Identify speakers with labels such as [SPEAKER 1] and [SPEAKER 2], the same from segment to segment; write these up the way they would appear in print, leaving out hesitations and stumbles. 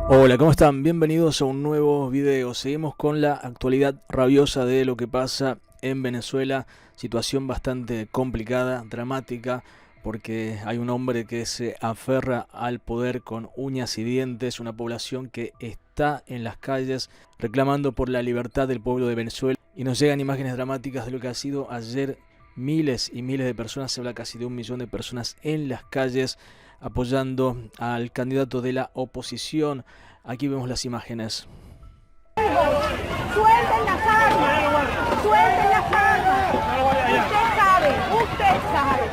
[SPEAKER 1] Hola, ¿cómo están? Bienvenidos a un nuevo video. Seguimos con la actualidad rabiosa de lo que pasa en Venezuela. Situación bastante complicada, dramática, porque hay un hombre que se aferra al poder con uñas y dientes. Una población que está en las calles reclamando por la libertad del pueblo de Venezuela. Y nos llegan imágenes dramáticas de lo que ha sido ayer. Miles y miles de personas, se habla casi de 1 millón de personas en las calles apoyando al candidato de la oposición. Aquí vemos las imágenes.
[SPEAKER 2] Suelten las armas, suelten las armas. Usted sabe.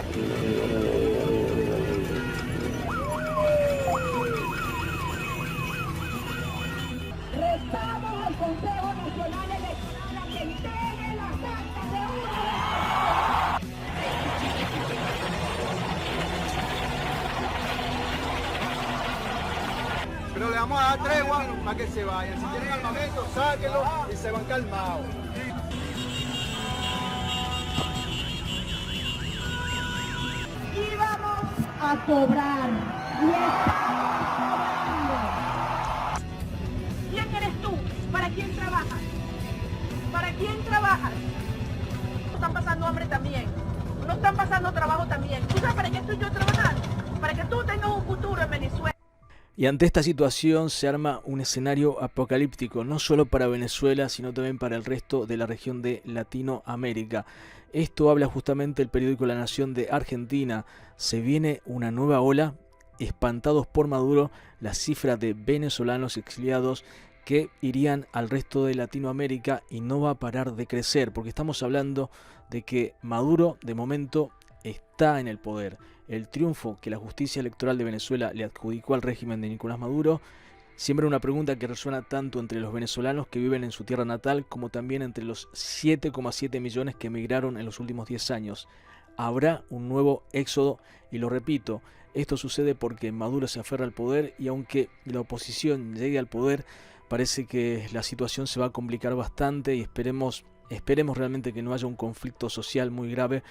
[SPEAKER 2] Restamos al Consejo Nacional Electoral a que entregue las actas de urna.
[SPEAKER 3] Pero le vamos a dar tregua para que se vayan. Si tienen armamento, sáquenlo y se van calmados.
[SPEAKER 2] Y vamos a cobrar. Y estamos cobrando. ¿Quién eres tú? ¿Para quién trabajas? ¿Para quién trabajas? Están pasando hambre también. No están pasando trabajo también. ¿Tú sabes para qué estoy yo trabajando? Para que tú tengas un futuro en Venezuela.
[SPEAKER 1] Y ante esta situación se arma un escenario apocalíptico, no solo para Venezuela, sino también para el resto de la región de Latinoamérica. Esto habla justamente el periódico La Nación de Argentina. Se viene una nueva ola. Espantados por Maduro, la cifra de venezolanos exiliados que irían al resto de Latinoamérica, y no va a parar de crecer, porque estamos hablando de que Maduro de momento está en el poder. El triunfo que la justicia electoral de Venezuela le adjudicó al régimen de Nicolás Maduro siembra una pregunta que resuena tanto entre los venezolanos que viven en su tierra natal como también entre los 7,7 millones que emigraron en los últimos 10 años. Habrá un nuevo éxodo, y lo repito, esto sucede porque Maduro se aferra al poder, y aunque la oposición llegue al poder, parece que la situación se va a complicar bastante, y esperemos realmente que no haya un conflicto social muy grave,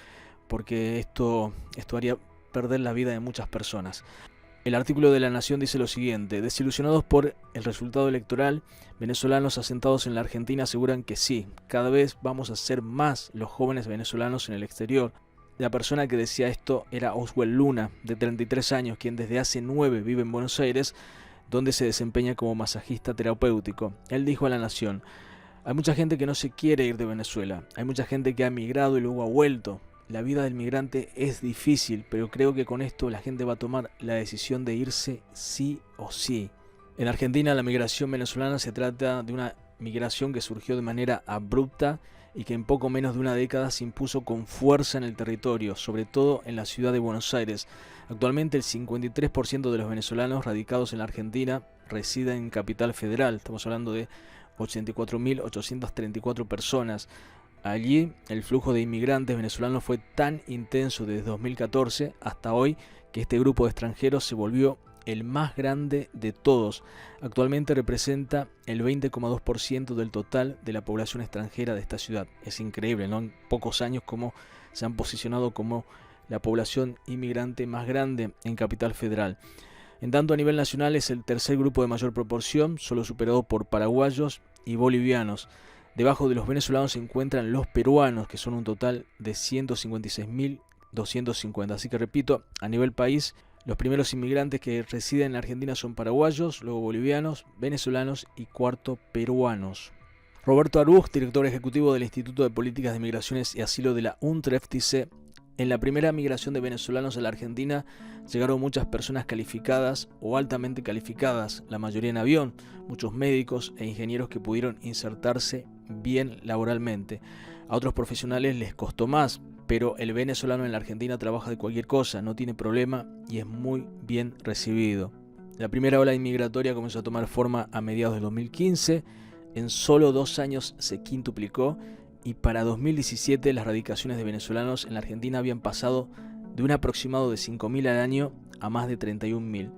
[SPEAKER 1] porque esto haría perder la vida de muchas personas. El artículo de La Nación dice lo siguiente: desilusionados por el resultado electoral, venezolanos asentados en la Argentina aseguran que sí, cada vez vamos a ser más los jóvenes venezolanos en el exterior. La persona que decía esto era Oswald Luna, de 33 años, quien desde hace 9 vive en Buenos Aires, donde se desempeña como masajista terapéutico. Él dijo a La Nación: hay mucha gente que no se quiere ir de Venezuela, hay mucha gente que ha emigrado y luego ha vuelto. La vida del migrante es difícil, pero creo que con esto la gente va a tomar la decisión de irse sí o sí. En Argentina, la migración venezolana se trata de una migración que surgió de manera abrupta y que en poco menos de una década se impuso con fuerza en el territorio, sobre todo en la ciudad de Buenos Aires. Actualmente el 53% de los venezolanos radicados en la Argentina residen en Capital Federal. Estamos hablando de 84.834 personas. Allí el flujo de inmigrantes venezolanos fue tan intenso desde 2014 hasta hoy que este grupo de extranjeros se volvió el más grande de todos. Actualmente representa el 20,2% del total de la población extranjera de esta ciudad. Es increíble, ¿no? En pocos años cómo se han posicionado como la población inmigrante más grande en Capital Federal. En tanto, a nivel nacional es el tercer grupo de mayor proporción, solo superado por paraguayos y bolivianos. Debajo de los venezolanos se encuentran los peruanos, que son un total de 156.250. Así que repito, a nivel país, los primeros inmigrantes que residen en Argentina son paraguayos, luego bolivianos, venezolanos y cuarto peruanos. Roberto Arús, director ejecutivo del Instituto de Políticas de Migraciones y Asilo de la UNTREF, dice: en la primera migración de venezolanos a la Argentina llegaron muchas personas calificadas o altamente calificadas, la mayoría en avión, muchos médicos e ingenieros que pudieron insertarse bien laboralmente. A otros profesionales les costó más, pero el venezolano en la Argentina trabaja de cualquier cosa, no tiene problema y es muy bien recibido. La primera ola inmigratoria comenzó a tomar forma a mediados del 2015, en solo 2 años se quintuplicó, y para 2017 las radicaciones de venezolanos en la Argentina habían pasado de un aproximado de 5.000 al año a más de 31.000.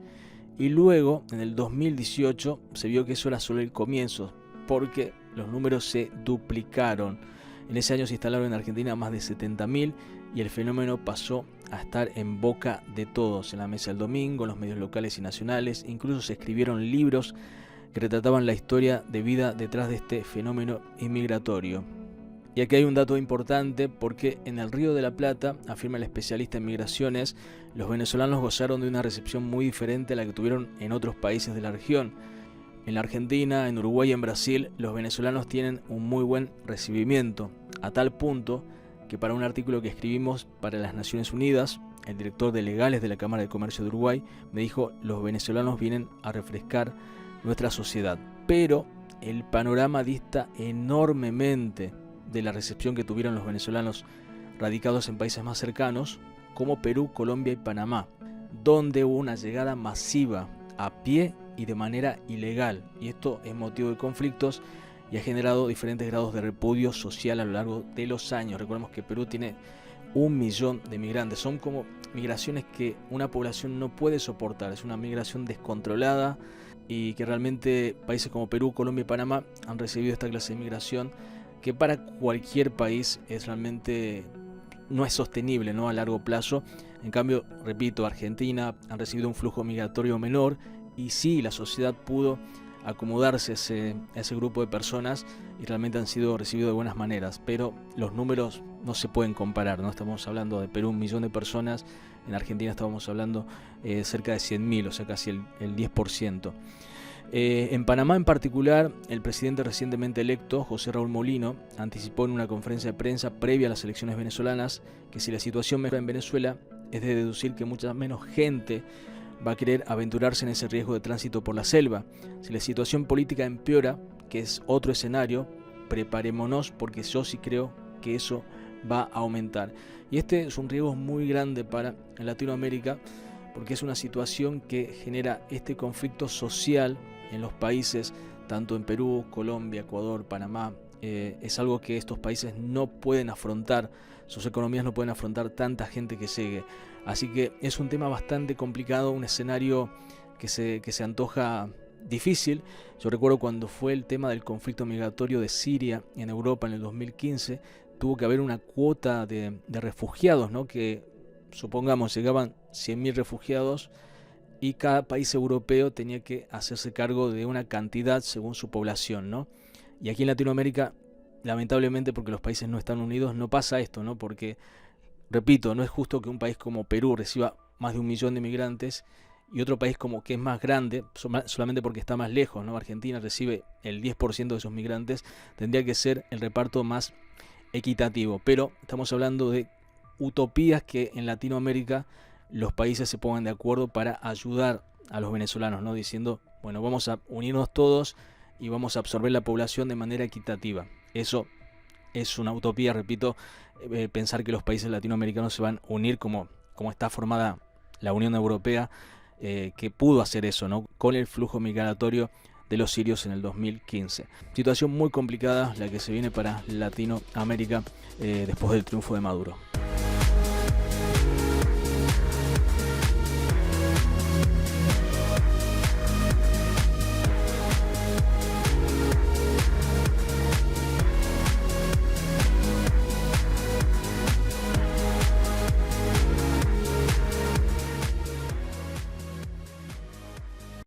[SPEAKER 1] Y luego, en el 2018, se vio que eso era solo el comienzo, porque los números se duplicaron. En ese año se instalaron en Argentina más de 70.000 y el fenómeno pasó a estar en boca de todos, en la mesa del domingo, en los medios locales y nacionales. Incluso se escribieron libros que retrataban la historia de vida detrás de este fenómeno inmigratorio. Y aquí hay un dato importante, porque en el Río de la Plata, afirma el especialista en migraciones, los venezolanos gozaron de una recepción muy diferente a la que tuvieron en otros países de la región. En la Argentina, en Uruguay y en Brasil, los venezolanos tienen un muy buen recibimiento, a tal punto que para un artículo que escribimos para las Naciones Unidas, el director de legales de la Cámara de Comercio de Uruguay me dijo: los venezolanos vienen a refrescar nuestra sociedad. Pero el panorama dista enormemente de la recepción que tuvieron los venezolanos radicados en países más cercanos, como Perú, Colombia y Panamá, donde hubo una llegada masiva a pie y de manera ilegal, y esto es motivo de conflictos y ha generado diferentes grados de repudio social a lo largo de los años. Recordemos que Perú tiene 1 millón de migrantes, son como migraciones que una población no puede soportar, es una migración descontrolada, y que realmente países como Perú, Colombia y Panamá han recibido esta clase de migración que para cualquier país es realmente no es sostenible, ¿no?, a largo plazo. En cambio, repito, Argentina han recibido un flujo migratorio menor, y sí, la sociedad pudo acomodarse a ese grupo de personas y realmente han sido recibidos de buenas maneras, pero los números no se pueden comparar, ¿no? Estamos hablando de Perú 1 millón de personas, en Argentina estamos hablando cerca de 100.000, o sea, casi el 10%. En Panamá en particular, el presidente recientemente electo, José Raúl Molino, anticipó en una conferencia de prensa previa a las elecciones venezolanas que si la situación mejora en Venezuela, es de deducir que mucha menos gente va a querer aventurarse en ese riesgo de tránsito por la selva. Si la situación política empeora, que es otro escenario, preparémonos, porque yo sí creo que eso va a aumentar. Y este es un riesgo muy grande para Latinoamérica, porque es una situación que genera este conflicto social en los países, tanto en Perú, Colombia, Ecuador, Panamá. Es algo que estos países no pueden afrontar, sus economías no pueden afrontar tanta gente que llegue. Así que es un tema bastante complicado, un escenario que se antoja difícil. Yo recuerdo cuando fue el tema del conflicto migratorio de Siria en Europa en el 2015, tuvo que haber una cuota de refugiados, ¿no?, que supongamos llegaban 100.000 refugiados y cada país europeo tenía que hacerse cargo de una cantidad según su población, ¿no? Y aquí en Latinoamérica, lamentablemente, porque los países no están unidos, no pasa esto, ¿no? Porque, repito, no es justo que un país como Perú reciba más de 1 millón de migrantes y otro país como que es más grande, solamente porque está más lejos, ¿no? Argentina recibe el 10% de esos migrantes, tendría que ser el reparto más equitativo. Pero estamos hablando de utopías que en Latinoamérica los países se pongan de acuerdo para ayudar a los venezolanos, ¿no?, diciendo, bueno, vamos a unirnos todos y vamos a absorber la población de manera equitativa. Eso es una utopía, repito, pensar que los países latinoamericanos se van a unir como está formada la Unión Europea, que pudo hacer eso, ¿no?, con el flujo migratorio de los sirios en el 2015. Situación muy complicada la que se viene para Latinoamérica después del triunfo de Maduro.